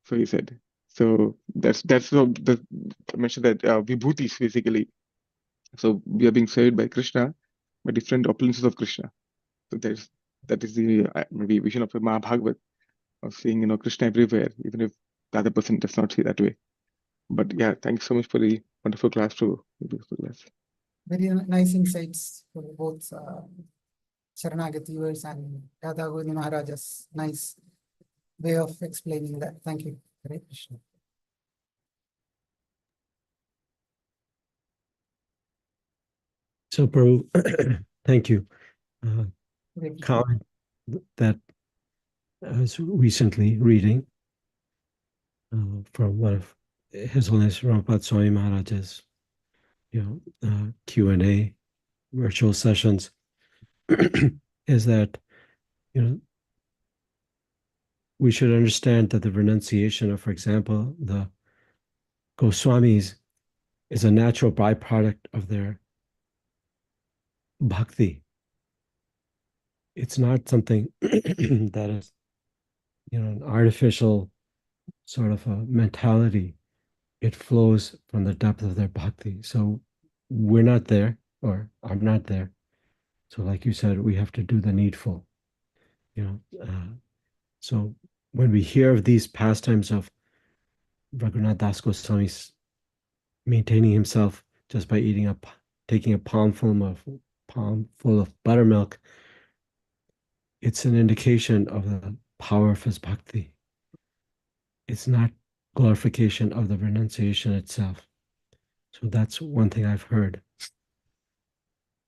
B: So he said. So that's how I mentioned that vibhutis basically. So we are being saved by Krishna, by different opulences of Krishna. So that is the maybe vision of a Mahabhagavat, of seeing Krishna everywhere, even if the other person does not see that way. But yeah, thanks so much for the wonderful class, too. Beautiful class.
A: Very nice insights for both Sharanagati viewers and Radha Govinda Maharaja's nice way of explaining that. Thank you. Hare Krishna.
F: So, Prabhu, thank you.
A: Hare Krishna.
F: Comment that I was recently reading from one of His Holiness Ramapad Swami Maharaj's, Q&A virtual sessions, is that, we should understand that the renunciation of, for example, the Goswamis is a natural byproduct of their bhakti. It's not something that is, an artificial sort of a mentality. It flows from the depth of their bhakti. So we're not there, or I'm not there. So like you said, we have to do the needful. So when we hear of these pastimes of Raghunath Das Goswami maintaining himself just by taking a palmful of buttermilk, it's an indication of the power of his bhakti. It's not glorification of the renunciation itself. So that's one thing I've heard.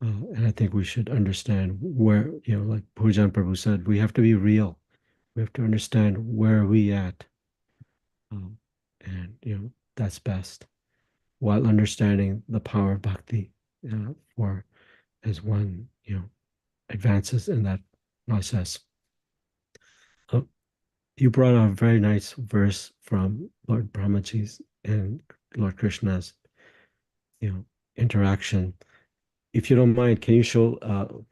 F: And I think we should understand where, like Pujan Prabhu said, we have to be real. We have to understand where are we at. And, that's best, while understanding the power of bhakti for as one, advances in that process. You brought out a very nice verse from Lord Brahmaji's and Lord Krishna's, interaction. If you don't mind, can you show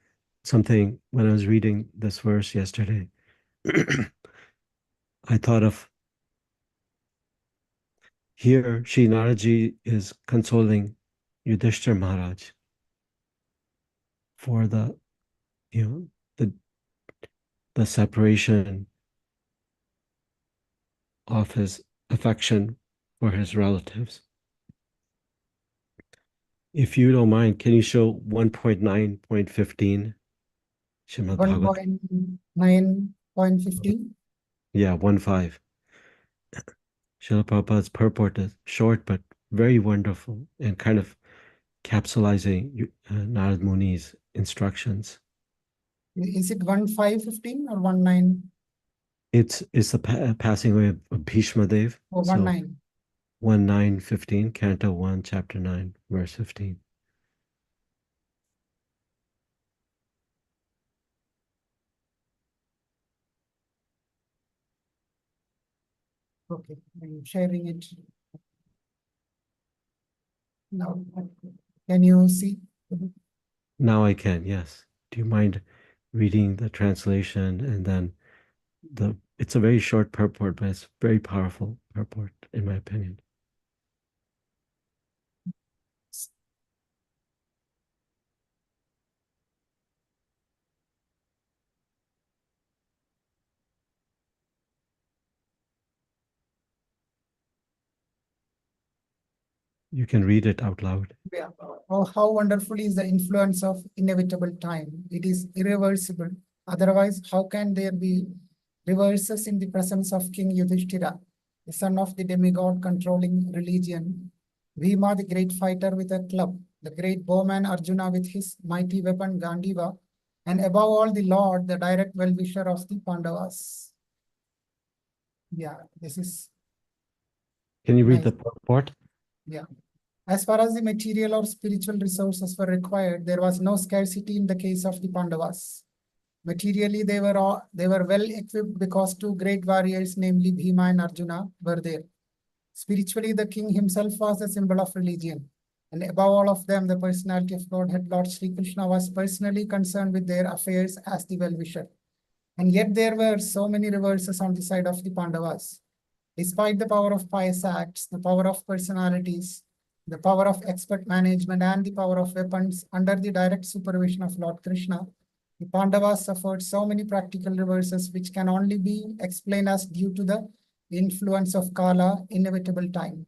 F: something when I was reading this verse yesterday? I thought of here, Shri Naraji is consoling Yudhishthira Maharaj for the, the separation of his affection for his relatives. If you don't mind, can you show 1.9.15? Srimad Bhagavatam?
A: 1.9.15.
F: Yeah, 1.5. Srila Prabhupada's purport is short but very wonderful and kind of capsulizing Narad Muni's instructions.
A: Is it 1.5.15 or 1.9?
F: It's the passing away of Bhishma Dev.
A: or 1.9?
F: 1.9.15, Canto 1, Chapter 9, verse 15.
A: Okay, I'm sharing it now. Can you see?
F: Now I can, yes. Do you mind reading the translation and then it's a very short purport, but it's very powerful purport, in my opinion. You can read it out loud.
A: Yeah. Oh, how wonderful is the influence of inevitable time. It is irreversible. Otherwise, how can there be reverses in the presence of King Yudhishthira, the son of the demigod controlling religion, Bhima, the great fighter with a club, the great bowman Arjuna with his mighty weapon Gandiva, and above all the Lord, the direct well-wisher of the Pandavas. Yeah, this is
F: Can you read
A: nice.
F: the purport?
A: Yeah. As far as the material or spiritual resources were required, there was no scarcity in the case of the Pandavas. Materially, they were well equipped because two great warriors, namely Bhima and Arjuna, were there. Spiritually, the king himself was the symbol of religion. And above all of them, the personality of Godhead, Lord Sri Krishna, was personally concerned with their affairs as the well-wisher. And yet there were so many reverses on the side of the Pandavas. Despite the power of pious acts, the power of personalities, the power of expert management, and the power of weapons under the direct supervision of Lord Krishna, the Pandavas suffered so many practical reverses which can only be explained as due to the influence of Kala, inevitable time.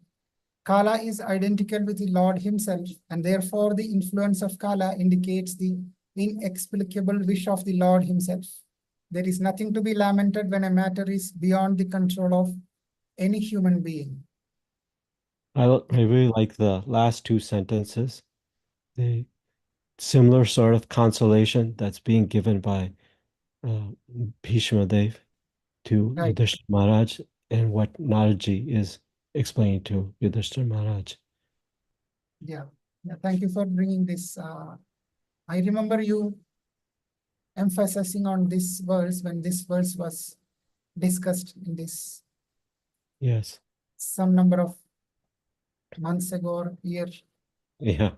A: Kala is identical with the Lord himself, and therefore the influence of Kala indicates the inexplicable wish of the Lord himself. There is nothing to be lamented when a matter is beyond the control of any human being.
F: I really like the last two sentences. The similar sort of consolation that's being given by Bhishma Dev to
A: Right.
F: Yudhishthira Maharaj and what Naraji is explaining to Yudhishthira Maharaj.
A: Yeah. Thank you for bringing this. I remember you emphasizing on this verse when this verse was discussed in this
F: Yes.
A: some number of months ago or year.
F: Yeah.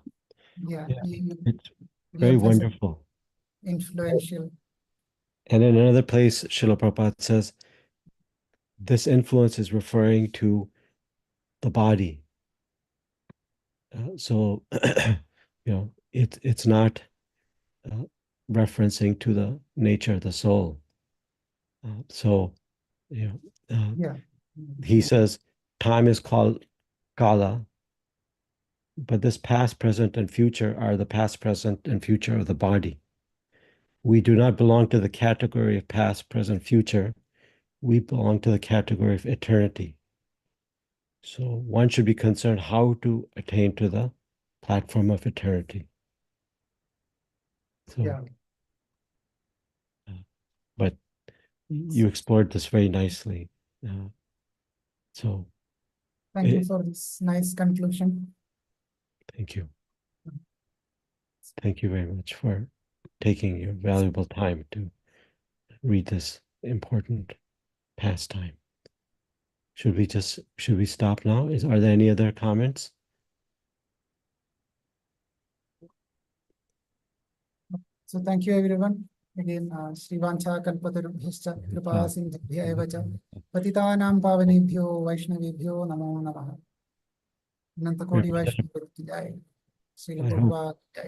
A: Yeah.
F: It's
A: You
F: very
A: emphasized
F: wonderful.
A: influential.
F: And in another place, Srila Prabhupada says, this influence is referring to the body. So, it's not referencing to the nature of the soul.
A: Yeah.
F: He says, time is called Kala, but this past, present, and future are the past, present, and future of the body. We do not belong to the category of past, present, future. We belong to the category of eternity. So one should be concerned how to attain to the platform of eternity. So,
A: Yeah.
F: But you explored this very nicely. So
A: Thank you for this nice conclusion.
F: thank you. Thank you very much for taking your valuable time to read this important pastime. Should we stop now? Are there any other comments?
A: So thank you everyone. Again, Srivancha Kalpatarubhyascha Kripa Sindhubhya eva cha Patitanam Pavanebhyo Vaishnavebhyo Namo Namaha. Ananta Koti Vaishnava ki jai. Srila Prabhupada ki jai.